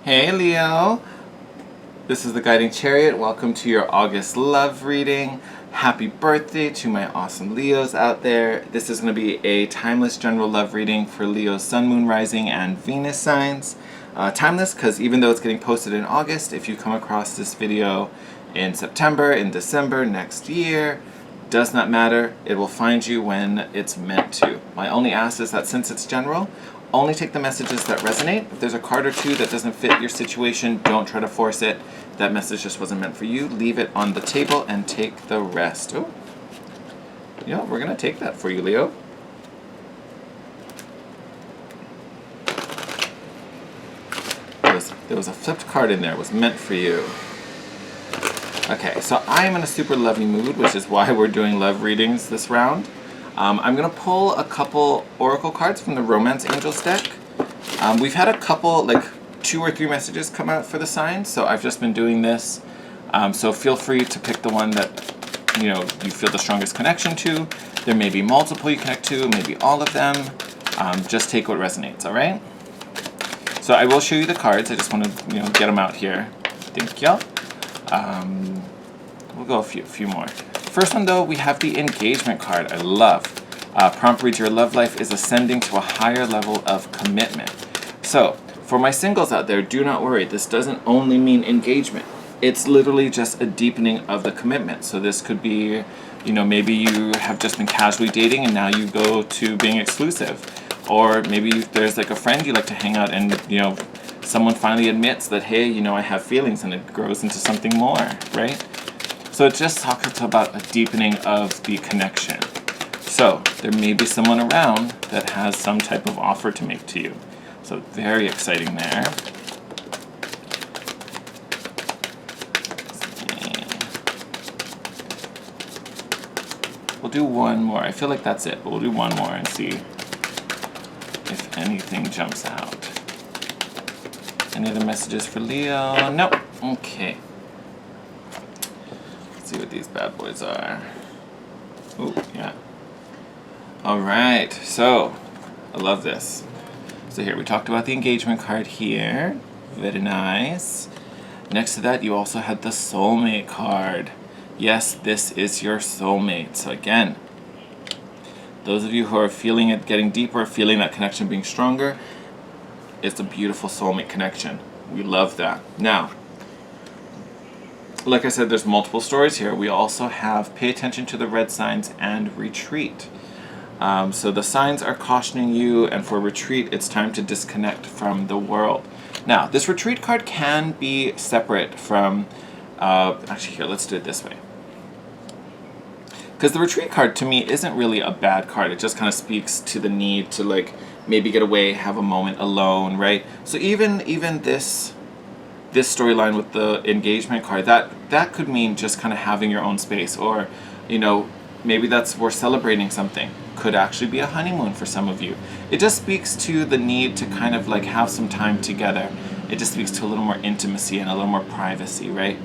Hey Leo, this is the Guiding Chariot. Welcome to your August love reading. Happy birthday to my awesome Leos out there. This is going to be a timeless general love reading for Leo's Sun, Moon, Rising, and Venus signs. Timeless because even though it's getting posted in August, if you come across this video in September, in December, next year, does not matter. It will find you when it's meant to. My only ask is that since it's general, only take the messages that resonate. If there's a card or two that doesn't fit your situation, don't try to force it. That message just wasn't meant for you. Leave it on the table and take the rest. Oh, yeah, we're gonna take that for you, Leo. There was a flipped card in there. It was meant for you. Okay, so I am in a super lovey mood, which is why we're doing love readings this round. I'm going to pull a couple oracle cards from the Romance Angels deck. We've had a couple, like 2 or 3 messages come out for the signs, so I've just been doing this. So feel free to pick the one that you feel the strongest connection to. There may be multiple you connect to, maybe all of them. Just take what resonates, all right? So I will show you the cards. I just want to get them out here. Thank you. We'll go a few more. First one though, we have the engagement card. I love. Prompt reads, your love life is ascending to a higher level of commitment. So for my singles out there, do not worry. This doesn't only mean engagement. It's literally just a deepening of the commitment. So this could be, maybe you have just been casually dating and now you go to being exclusive. Or maybe there's like a friend you like to hang out and, someone finally admits that, hey, I have feelings, and it grows into something more, right? So it just talks about a deepening of the connection. So there may be someone around that has some type of offer to make to you. So very exciting there. We'll do one more. I feel like that's it, but we'll do one more and see if anything jumps out. Any other messages for Leo? Nope. Okay. Let's see what these bad boys are. Ooh, yeah. All right. So, I love this. So here, we talked about the engagement card here. Very nice. Next to that, you also had the soulmate card. Yes, this is your soulmate. So again, those of you who are feeling it getting deeper, feeling that connection being stronger, it's a beautiful soulmate connection. We love that. Now, like I said, there's multiple stories here. We also have pay attention to the red signs and retreat. So the signs are cautioning you, and for retreat, it's time to disconnect from the world. Now, this retreat card can be separate from, actually here, let's do it this way. Because the retreat card, to me, isn't really a bad card. It just kind of speaks to the need to, maybe get away, have a moment alone, right? So even this storyline with the engagement card, that could mean just kind of having your own space, or, maybe we're celebrating something. Could actually be a honeymoon for some of you. It just speaks to the need to kind of have some time together. It just speaks to a little more intimacy and a little more privacy, right?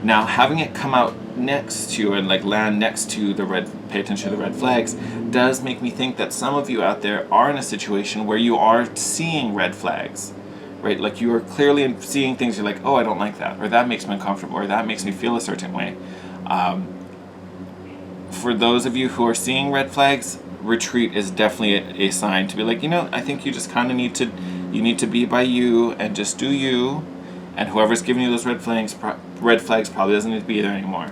Now, having it come out next to and land next to the pay attention to the red flags, does make me think that some of you out there are in a situation where you are seeing red flags, right? Like you are clearly seeing things you're like, oh, I don't like that, or that makes me uncomfortable, or that makes me feel a certain way. For those of you who are seeing red flags, retreat is definitely a sign to be like, I think you just kind of need to be by you and just do you. And whoever's giving you those red flags probably doesn't need to be there anymore.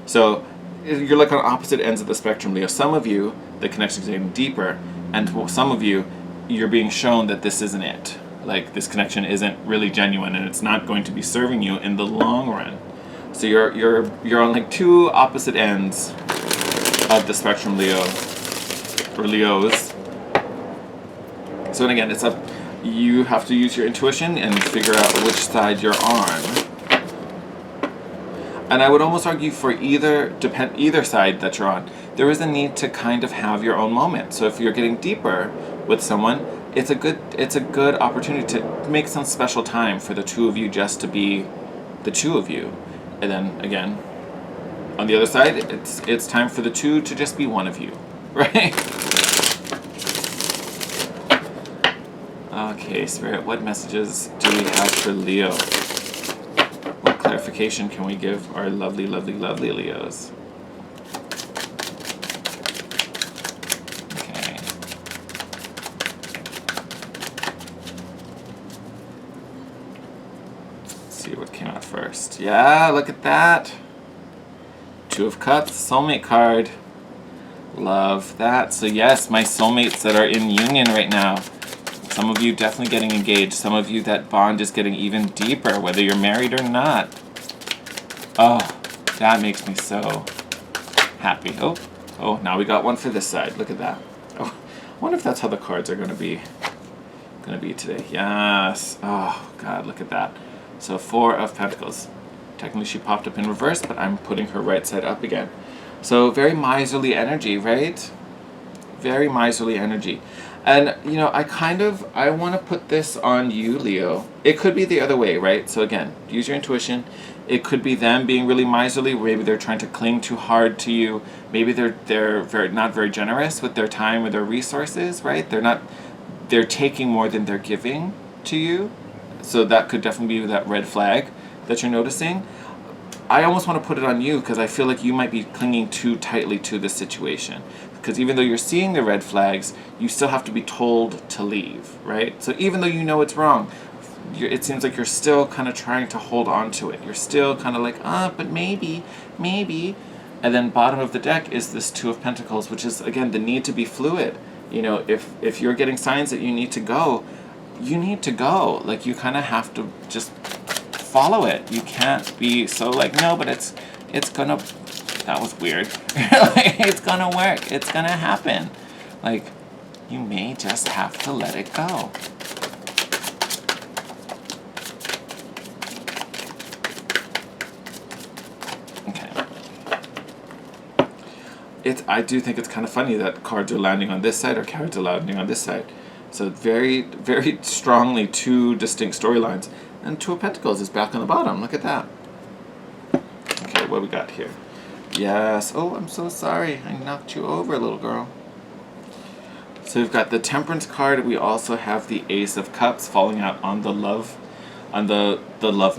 So you're on opposite ends of the spectrum, Leo. Some of you, the connection's getting deeper, and some of you, you're being shown that this isn't it. This connection isn't really genuine, and it's not going to be serving you in the long run. So you're on 2 opposite ends of the spectrum, Leo, or Leos. So again, you have to use your intuition and figure out which side you're on. And I would almost argue for either side that you're on, there is a need to kind of have your own moment. So if you're getting deeper with someone, it's a good opportunity to make some special time for the two of you just to be the two of you. And then again, on the other side, it's time for the two to just be one of you, right? Okay, Spirit, what messages do we have for Leo? What clarification can we give our lovely, lovely, lovely Leos? Okay. Let's see what came out first. Yeah, look at that. Two of Cups, soulmate card. Love that. So yes, my soulmates that are in union right now. Some of you definitely getting engaged. Some of you that bond is getting even deeper, whether you're married or not. Oh, that makes me so happy. Oh, now we got one for this side. Look at that. Oh, I wonder if that's how the cards are gonna be today. Yes. Oh God, look at that. So 4 of Pentacles. Technically she popped up in reverse, but I'm putting her right side up again. So very miserly energy, right? Very miserly energy. And, you know, I want to put this on you, Leo. It could be the other way, right? So again, use your intuition. It could be them being really miserly. Maybe they're trying to cling too hard to you. Maybe they're not very generous with their time or their resources, right? They're taking more than they're giving to you. So that could definitely be that red flag that you're noticing. I almost want to put it on you because I feel like you might be clinging too tightly to the situation. Because even though you're seeing the red flags, you still have to be told to leave, right? So even though you know it's wrong, it seems like you're still kind of trying to hold on to it. You're still kind of like, but maybe. And then bottom of the deck is this 2 of Pentacles, which is, again, the need to be fluid. You know, if you're getting signs that you need to go, you need to go. Like, you kind of have to just follow it. You can't be so like, no, but it's gonna, that was weird. It's gonna work. It's gonna happen. Like, you may just have to let it go. Okay. I do think it's kind of funny that cards are landing on this side or cards are landing on this side. So very, very strongly 2 distinct storylines. And 2 of Pentacles is back on the bottom. Look at that. Okay, what we got here? Yes. Oh, I'm so sorry. I knocked you over, little girl. So we've got the Temperance card. We also have the Ace of Cups falling out on the love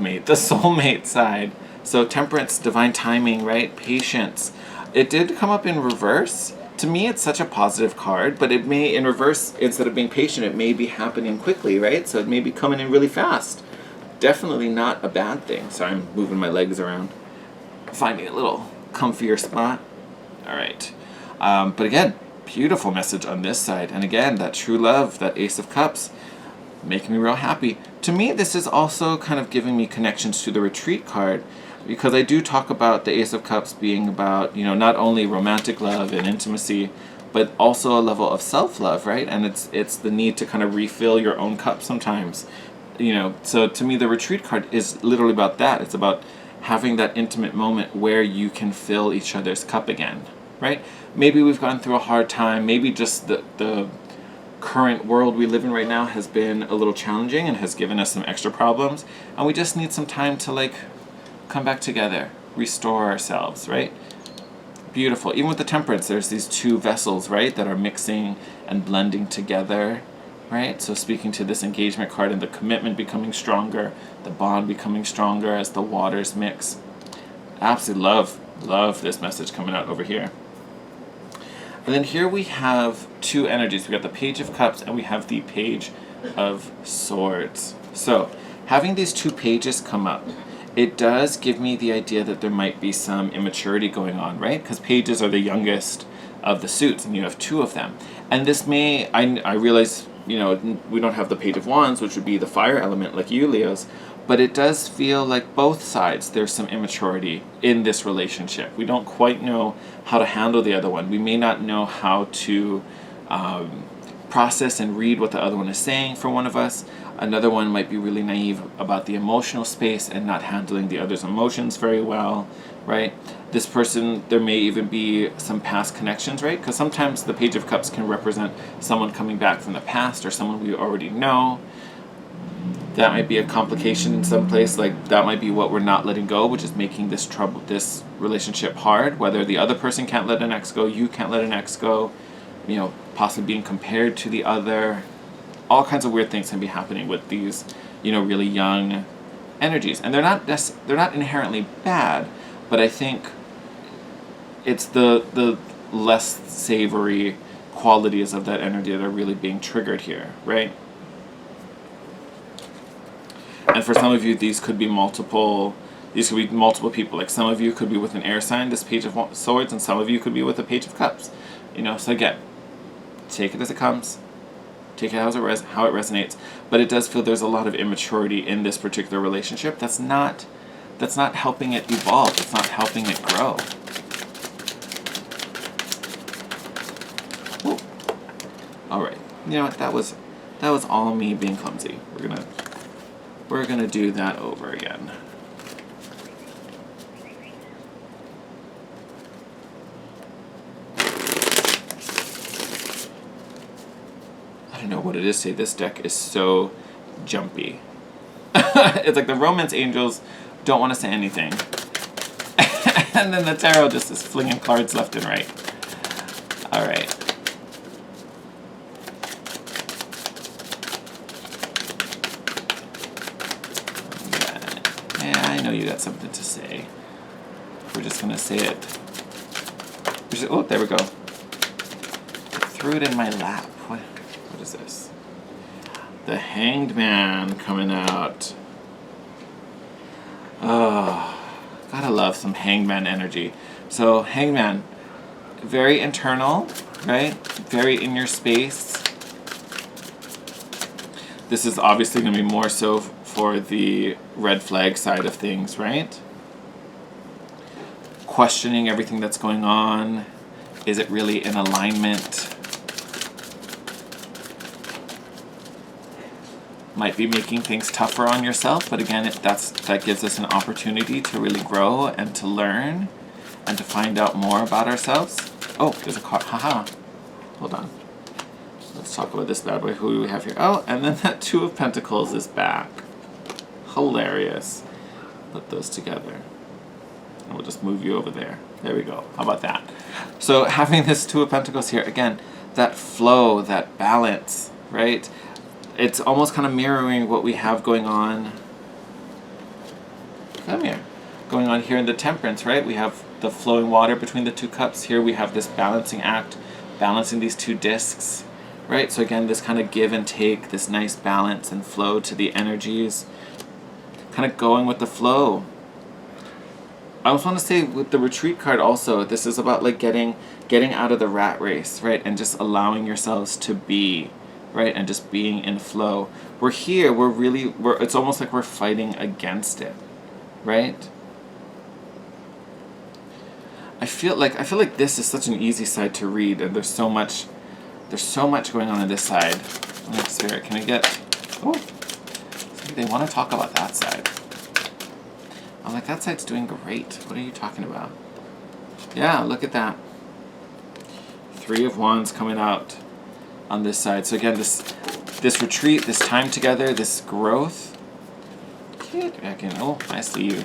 mate, the soulmate side. So Temperance, divine timing, right? Patience. It did come up in reverse. To me, it's such a positive card, but it may, in reverse, instead of being patient, it may be happening quickly, right? So it may be coming in really fast. Definitely not a bad thing. So I'm moving my legs around, finding a little comfier spot. All right. But again, beautiful message on this side. And again, that true love, that Ace of Cups, making me real happy. To me, this is also kind of giving me connections to the Retreat card, because I do talk about the Ace of Cups being about, you know, not only romantic love and intimacy, but also a level of self-love, right? And it's the need to kind of refill your own cup sometimes. You know, so to me, the Retreat card is literally about that. It's about having that intimate moment where you can fill each other's cup again, right? Maybe we've gone through a hard time. Maybe just the current world we live in right now has been a little challenging and has given us some extra problems. And we just need some time to, like, come back together, restore ourselves, right? Beautiful. Even with the Temperance, there's these 2 vessels, right, that are mixing and blending together. Right? So speaking to this engagement card and the commitment becoming stronger, the bond becoming stronger as the waters mix. Absolutely love this message coming out over here. And then here we have 2 energies. We got the Page of Cups and we have the Page of Swords. So having these 2 pages come up, it does give me the idea that there might be some immaturity going on, right? Because pages are the youngest of the suits and you have 2 of them. And this may, I realize, you know, we don't have the Page of Wands, which would be the fire element like you, Leos, but it does feel like both sides there's some immaturity in this relationship. We don't quite know how to handle the other one. We may not know how to process and read what the other one is saying for one of us. Another one might be really naive about the emotional space and not handling the other's emotions very well, right? This person, there may even be some past connections, right? Because sometimes the Page of Cups can represent someone coming back from the past or someone we already know. That might be a complication in some place. Like, that might be what we're not letting go, which is making this relationship hard. Whether the other person can't let an ex go, you can't let an ex go, you know, possibly being compared to the other. all kinds of weird things can be happening with these, really young energies. And they're not inherently bad, but I think it's the less savory qualities of that energy that are really being triggered here, right? And for some of you, these could be multiple people. Like some of you could be with an air sign, this Page of Swords, and some of you could be with a Page of Cups. So again, take it as it comes. Take it how it resonates. But it does feel there's a lot of immaturity in this particular relationship. That's not helping it evolve. It's not helping it grow. Whoa. All right. You know what? That was all me being clumsy. We're gonna do that over again. I don't know what it is today. This deck is so jumpy. It's like the romance angels don't want to say anything. And then the tarot just is flinging cards left and right. All right. Yeah, I know you got something to say. We're just going to say it. Oh, there we go. I threw it in my lap. What is this? The Hanged Man coming out. Oh, gotta love some Hanged Man energy. So, Hanged Man, very internal, right? Very in your space. This is obviously going to be more so for the red flag side of things, right? Questioning everything that's going on. Is it really in alignment? Might be making things tougher on yourself, but again, that gives us an opportunity to really grow and to learn and to find out more about ourselves. Oh, there's a card. Haha. Hold on. Let's talk about this bad boy. Who do we have here? Oh, and then that Two of Pentacles is back. Hilarious. Put those together. And we'll just move you over there. There we go. How about that? So having this Two of Pentacles here, again, that flow, that balance, right? It's almost kind of mirroring what we have going on. Come here. Going on here in the Temperance, right? We have the flowing water between the two cups. Here we have this balancing act, balancing these two discs, right? So again, this kind of give and take, this nice balance and flow to the energies. Kind of going with the flow. I also want to say with the Retreat card also, this is about like getting out of the rat race, right? And just allowing yourselves to be, right? And just being in flow. We're here, it's almost like we're fighting against it, right? I feel like this is such an easy side to read, and there's so much going on this side. Spirit, can we get, they want to talk about that side. I'm like, that side's doing great. What are you talking about? Yeah, look at that. Three of Wands coming out on this side. So again, this retreat, this time together, this growth. Get back in. Oh, I see you.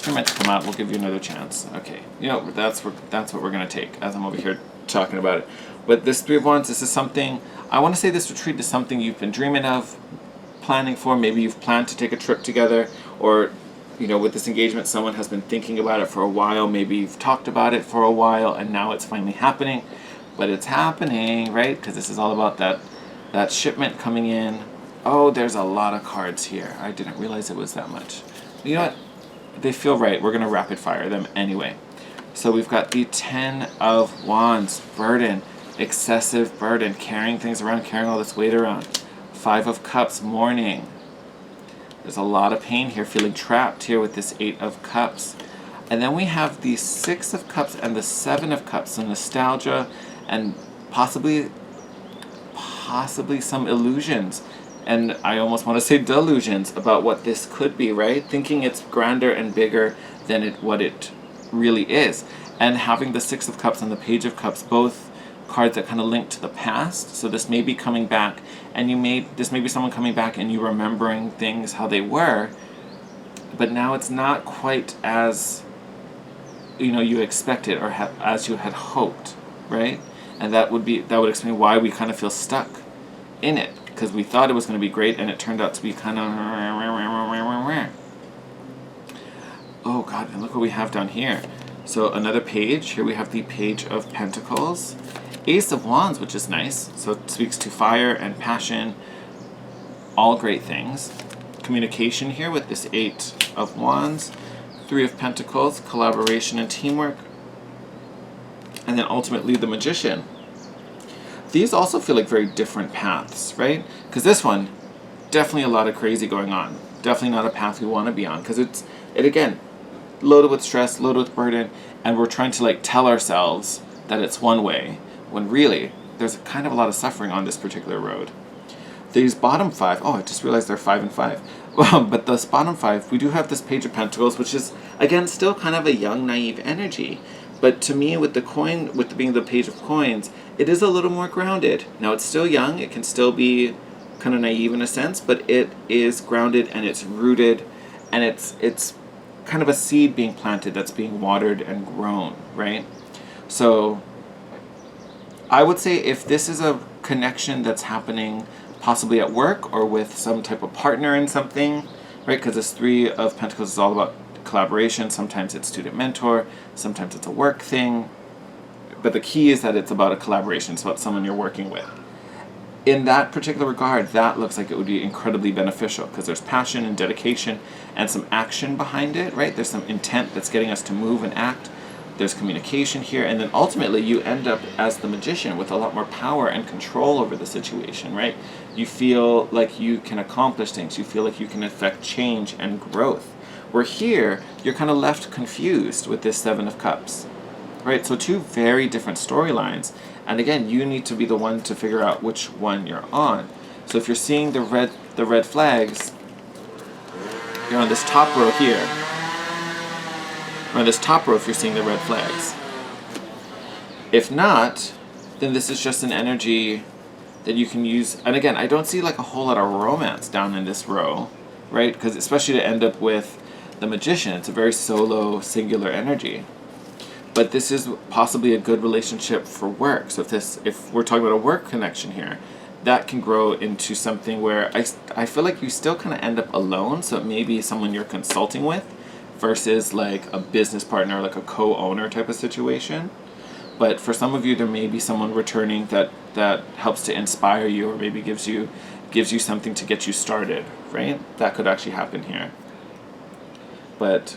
You're meant to come out. We'll give you another chance. Okay. That's what we're going to take as I'm over here talking about it. But this Three of Wands, this is something, I want to say this retreat is something you've been dreaming of, planning for. Maybe you've planned to take a trip together, or with this engagement, someone has been thinking about it for a while. Maybe you've talked about it for a while, and now it's finally happening. But it's happening, right? Because this is all about that shipment coming in. Oh, there's a lot of cards here. I didn't realize it was that much. You know what? They feel right. We're going to rapid fire them anyway. So we've got the Ten of Wands, burden, excessive burden, carrying things around, carrying all this weight around. Five of Cups, mourning. There's a lot of pain here, feeling trapped here with this Eight of Cups. And then we have the Six of Cups and the Seven of Cups, so nostalgia and possibly some illusions. And I almost want to say delusions about what this could be, right? Thinking it's grander and bigger than what it really is. And having the Six of Cups and the Page of Cups, both cards that kind of link to the past. So this may be coming back, and this may be someone coming back and you remembering things how they were, but now it's not quite as you expected or as you had hoped, right? And that would explain why we kind of feel stuck in it. because we thought it was going to be great, and it turned out to be kind of... Oh God, and look what we have down here. So another page. Here we have the Page of Pentacles. Ace of Wands, which is nice. So it speaks to fire and passion. All great things. Communication here with this Eight of Wands. Three of Pentacles, collaboration and teamwork. And then ultimately the Magician. These also feel like very different paths, right? Because this one, definitely a lot of crazy going on. Definitely not a path we want to be on. Because it again, loaded with stress, loaded with burden, and we're trying to like tell ourselves that it's one way, when really, there's kind of a lot of suffering on this particular road. These bottom five, oh, I just realized they're 5 and 5. But this bottom five, we do have this Page of Pentacles, which is, again, still kind of a young, naive energy. But to me, with the coin, with being the Page of Coins, it is a little more grounded. Now, it's still young. It can still be kind of naive in a sense, but it is grounded and it's rooted, and it's kind of a seed being planted that's being watered and grown, right? So I would say if this is a connection that's happening possibly at work or with some type of partner in something, right? Because this Three of Pentacles is all about collaboration. Sometimes it's student mentor, sometimes it's a work thing. But the key is that it's about a collaboration. It's about someone you're working with. In that particular regard, that looks like it would be incredibly beneficial because there's passion and dedication and some action behind it, right? There's some intent that's getting us to move and act. There's communication here, and then ultimately you end up as the Magician with a lot more power and control over the situation, right? You feel like you can accomplish things. You feel like you can affect change and growth. Where here, you're kind of left confused with this Seven of Cups, right? So two very different storylines. And again, you need to be the one to figure out which one you're on. So if you're seeing the red flags, you're on this top row here. Or on this top row if you're seeing the red flags. If not, then this is just an energy that you can use. And again, I don't see like a whole lot of romance down in this row, right? Because especially to end up with the Magician, it's a very solo, singular energy. But this is possibly a good relationship for work. So if we're talking about a work connection here, that can grow into something where I feel like you still kind of end up alone. So it may be someone you're consulting with versus like a business partner, like a co-owner type of situation. But for some of you, there may be someone returning that helps to inspire you, or maybe gives you something to get you started, right? That could actually happen here. But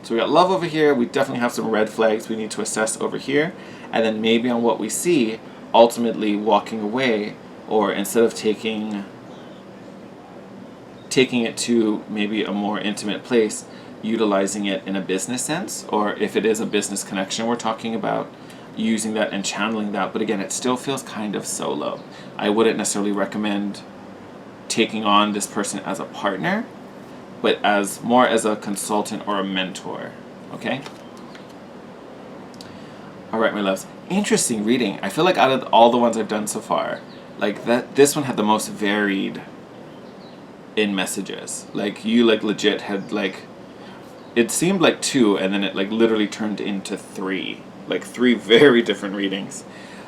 so we got love over here. We definitely have some red flags we need to assess over here. And then maybe on what we see, ultimately walking away, or instead of taking it to maybe a more intimate place, utilizing it in a business sense, or if it is a business connection we're talking about, using that and channeling that. But again, it still feels kind of solo. I wouldn't necessarily recommend taking on this person as a partner, but as more as a consultant or a mentor, okay? All right, my loves. Interesting reading. I feel like out of all the ones I've done so far, like this one had the most varied in messages. Like you like legit had like, it seemed like 2 and then it like literally turned into 3. Like 3 very different readings.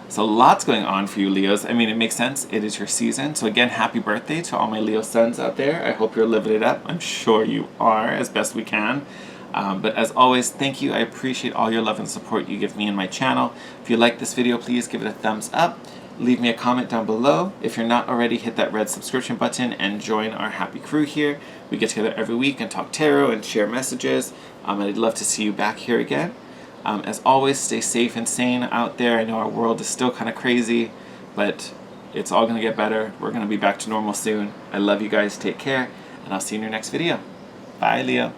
So lots going on for you, Leos. I mean, it makes sense. It is your season. So again, happy birthday to all my Leo suns out there. I hope you're living it up. I'm sure you are, as best we can. But as always, thank you. I appreciate all your love and support you give me and my channel. If you like this video, please give it a thumbs up. Leave me a comment down below. If you're not already, hit that red subscription button and join our happy crew here. We get together every week and talk tarot and share messages. And I'd love to see you back here again. As always, stay safe and sane out there. I know our world is still kind of crazy, but it's all going to get better. We're going to be back to normal soon. I love you guys. Take care, and I'll see you in your next video. Bye, Leo.